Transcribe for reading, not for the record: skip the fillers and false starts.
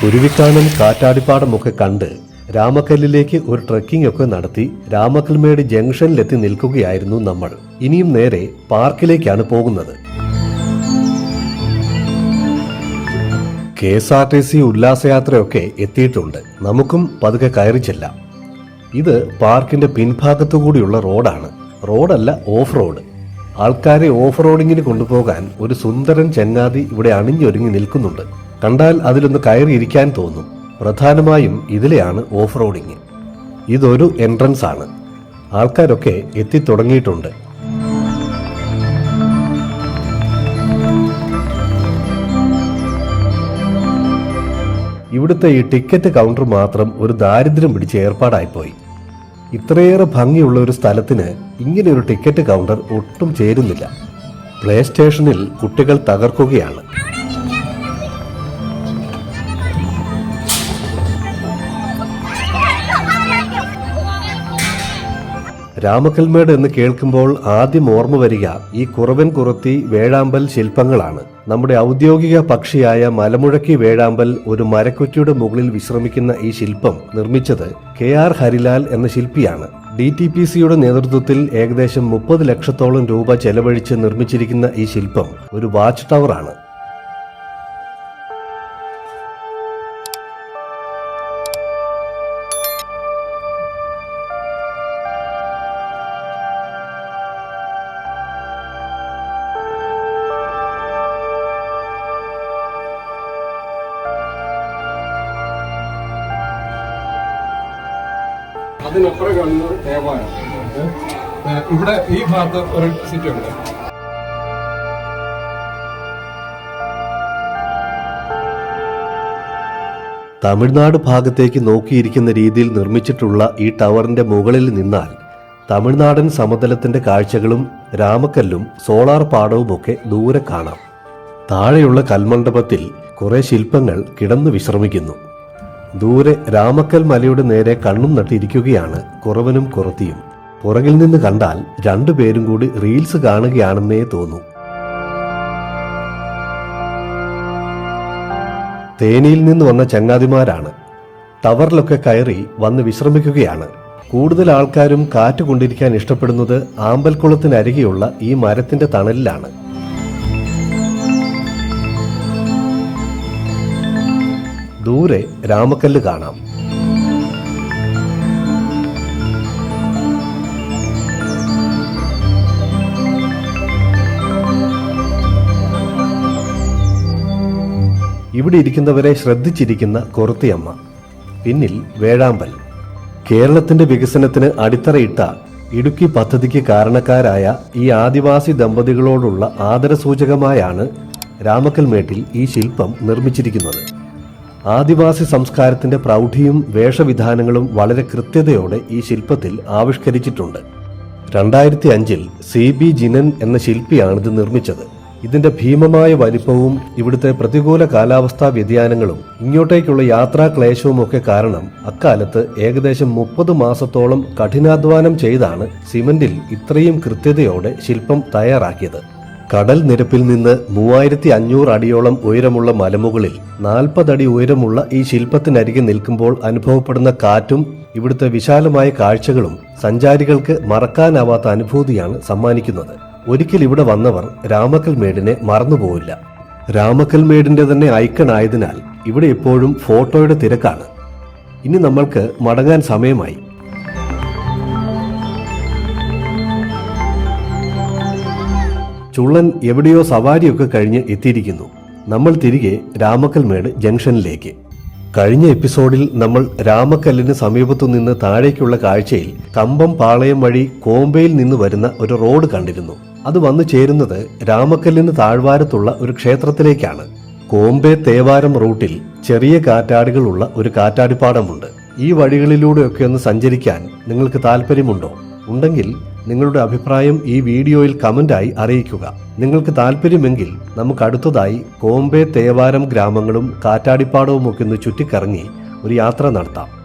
കുരുവിക്കാനം കാറ്റാടിപ്പാടമൊക്കെ കണ്ട് രാമക്കല്ലിലേക്ക് ഒരു ട്രെക്കിംഗ് ഒക്കെ നടത്തി രാമക്കൽമേട് ജംഗ്ഷനിലെത്തി നിൽക്കുകയായിരുന്നു നമ്മൾ. ഇനിയും നേരെ പാർക്കിലേക്കാണ് പോകുന്നത്. KSRTC ഉല്ലാസയാത്രയൊക്കെ എത്തിയിട്ടുണ്ട്. നമുക്കും പതുക്കെ കയറി ചെല്ലാം. ഇത് പാർക്കിന്റെ പിൻഭാഗത്തുകൂടിയുള്ള റോഡാണ്. റോഡല്ല, ഓഫ് റോഡ്. ആൾക്കാരെ ഓഫ് റോഡിങ്ങിന് കൊണ്ടുപോകാൻ ഒരു സുന്ദരൻ ചങ്ങാതി ഇവിടെ അണിഞ്ഞൊരുങ്ങി നിൽക്കുന്നുണ്ട്. കണ്ടാൽ അതിലൊന്ന് കയറിയിരിക്കാൻ തോന്നും. പ്രധാനമായും ഇതിലെയാണ് ഓഫ് റോഡിങ്. ഇതൊരു എൻട്രൻസ് ആണ്. ആൾക്കാരൊക്കെ എത്തിത്തുടങ്ങിയിട്ടുണ്ട്. ഇവിടുത്തെ ഈ ടിക്കറ്റ് കൗണ്ടർ മാത്രം ഒരു ദാരിദ്ര്യം പിടിച്ച ഏർപ്പാടായിപ്പോയി. ഇത്രയേറെ ഭംഗിയുള്ള ഒരു സ്ഥലത്തിന് ഇങ്ങനെ ഒരു ടിക്കറ്റ് കൗണ്ടർ ഒട്ടും ചേരുന്നില്ല. പ്ലേ സ്റ്റേഷനിൽ കുട്ടികൾ തകർക്കുകയാണ്. രാമക്കൽമേട് എന്ന് കേൾക്കുമ്പോൾ ആദ്യം ഓർമ്മ വരിക ഈ കുറവൻ കുറത്തി വേഴാമ്പൽ ശില്പങ്ങളാണ്. നമ്മുടെ ഔദ്യോഗിക പക്ഷിയായ മലമുഴക്കി വേഴാമ്പൽ ഒരു മരക്കുറ്റിയുടെ മുകളിൽ വിശ്രമിക്കുന്ന ഈ ശില്പം നിർമ്മിച്ചത് KR ഹരിലാൽ എന്ന ശില്പിയാണ്. DTPCയുടെ നേതൃത്വത്തിൽ ഏകദേശം 30 ലക്ഷത്തോളം രൂപ ചെലവഴിച്ച് നിർമ്മിച്ചിരിക്കുന്ന ഈ ശില്പം ഒരു വാച്ച് ടവറാണ്. അതിനപ്പുറം കാണുന്നത് ദേവാലയം. ഇവിടെ ഈ ഭാഗത്ത് ഒരു സിറ്റി ഉണ്ട്. തമിഴ്നാട് ഭാഗത്തേക്ക് നോക്കിയിരിക്കുന്ന രീതിയിൽ നിർമ്മിച്ചിട്ടുള്ള ഈ ടവറിന്റെ മുകളിൽ നിന്നാൽ തമിഴ്നാടൻ സമതലത്തിന്റെ കാഴ്ചകളും രാമക്കല്ലും സോളാർ പാടവുമൊക്കെ ദൂരെ കാണാം. താഴെയുള്ള കൽമണ്ഡപത്തിൽ കുറെ ശില്പങ്ങൾ കിടന്നു വിശ്രമിക്കുന്നു. ദൂരെ രാമക്കൽ മലയുടെ നേരെ കണ്ണും നട്ടിരിക്കുകയാണ് കുറവനും കുറത്തിയും. പുറകിൽ നിന്ന് കണ്ടാൽ രണ്ടുപേരും കൂടി റീൽസ് കാണുകയാണെന്നേ തോന്നൂ. തേനിയിൽ നിന്ന് വന്ന ചങ്ങാതിമാരാണ്. ടവറിലൊക്കെ കയറി വന്ന് വിശ്രമിക്കുകയാണ്. കൂടുതൽ ആൾക്കാരും കാറ്റ് കൊണ്ടിരിക്കാൻ ഇഷ്ടപ്പെടുന്നത് ആമ്പൽക്കുളത്തിനരികെയുള്ള ഈ മരത്തിന്റെ തണലിലാണ്. ദൂരെ രാമക്കല്ല് കാണാം. ഇവിടെ ഇരിക്കുന്നവരെ ശ്രദ്ധിച്ചിരിക്കുന്ന കുറത്തിയമ്മ. പിന്നിൽ വേഴാമ്പൽ. കേരളത്തിന്റെ വികസനത്തിന് അടിത്തറയിട്ട ഇടുക്കി പദ്ധതിക്ക് കാരണക്കാരായ ഈ ആദിവാസി ദമ്പതികളോടുള്ള ആദരസൂചകമായാണ് രാമക്കൽമേട്ടിൽ ഈ ശില്പം നിർമ്മിച്ചിരിക്കുന്നത്. ആദിവാസി സംസ്കാരത്തിന്റെ പ്രൗഢിയും വേഷവിധാനങ്ങളും വളരെ കൃത്യതയോടെ ഈ ശില്പത്തിൽ ആവിഷ്കരിച്ചിട്ടുണ്ട്. 2005 CB ജിനൻ എന്ന ശില്പിയാണിത് നിർമ്മിച്ചത്. ഇതിന്റെ ഭീമമായ വലിപ്പവും ഇവിടുത്തെ പ്രതികൂല കാലാവസ്ഥാ വ്യതിയാനങ്ങളും ഇങ്ങോട്ടേക്കുള്ള യാത്രാ ക്ലേശവുമൊക്കെ കാരണം അക്കാലത്ത് ഏകദേശം 30 മാസത്തോളം കഠിനാധ്വാനം ചെയ്താണ് സിമന്റിൽ ഇത്രയും കൃത്യതയോടെ ശില്പം തയ്യാറാക്കിയത്. കടൽ നിരപ്പിൽ നിന്ന് 3500 അടിയോളം ഉയരമുള്ള മലമുകളിൽ 40 അടി ഉയരമുള്ള ഈ ശില്പത്തിനരികെ നിൽക്കുമ്പോൾ അനുഭവപ്പെടുന്ന കാറ്റും ഇവിടുത്തെ വിശാലമായ കാഴ്ചകളും സഞ്ചാരികൾക്ക് മറക്കാനാവാത്ത അനുഭൂതിയാണ് സമ്മാനിക്കുന്നത്. ഒരിക്കൽ ഇവിടെ വന്നവർ രാമക്കൽമേടിനെ മറന്നുപോയില്ല. രാമക്കൽമേടിന്റെ തന്നെ ഐക്കൺ ആയതിനാൽ ഇവിടെ എപ്പോഴും ഫോട്ടോയുടെ തിരക്കാണ്. ഇനി നമ്മൾക്ക് മടങ്ങാൻ സമയമായി. ചുള്ളൻ എവിടെയോ സവാരിയൊക്കെ കഴിഞ്ഞ് എത്തിയിരിക്കുന്നു. നമ്മൾ തിരികെ രാമക്കൽമേട് ജംഗ്ഷനിലേക്ക്. കഴിഞ്ഞ എപ്പിസോഡിൽ നമ്മൾ രാമക്കല്ലിന് സമീപത്തു നിന്ന് താഴേക്കുള്ള കാഴ്ചയിൽ കമ്പം പാളയം വഴി കോമ്പയിൽ നിന്ന് വരുന്ന ഒരു റോഡ് കണ്ടിരുന്നു. അത് വന്നു ചേരുന്നത് രാമക്കല്ലിന് താഴ്വാരത്തുള്ള ഒരു ക്ഷേത്രത്തിലേക്കാണ്. കോമ്പെ തേവാരം റൂട്ടിൽ ചെറിയ കാറ്റാടികളുള്ള ഒരു കാറ്റാടിപ്പാടമുണ്ട്. ഈ വഴികളിലൂടെയൊക്കെ ഒന്ന് സഞ്ചരിക്കാൻ നിങ്ങൾക്ക് താല്പര്യമുണ്ടോ? ഉണ്ടെങ്കിൽ നിങ്ങളുടെ അഭിപ്രായം ഈ വീഡിയോയിൽ കമന്റായി അറിയിക്കുക. നിങ്ങൾക്ക് താല്പര്യമെങ്കിൽ നമുക്ക് അടുത്തതായി കോമ്പെ തേവാരം ഗ്രാമങ്ങളും കാറ്റാടിപ്പാടവും ഒക്കെ ഒന്ന് ചുറ്റിക്കറങ്ങി ഒരു യാത്ര നടത്താം.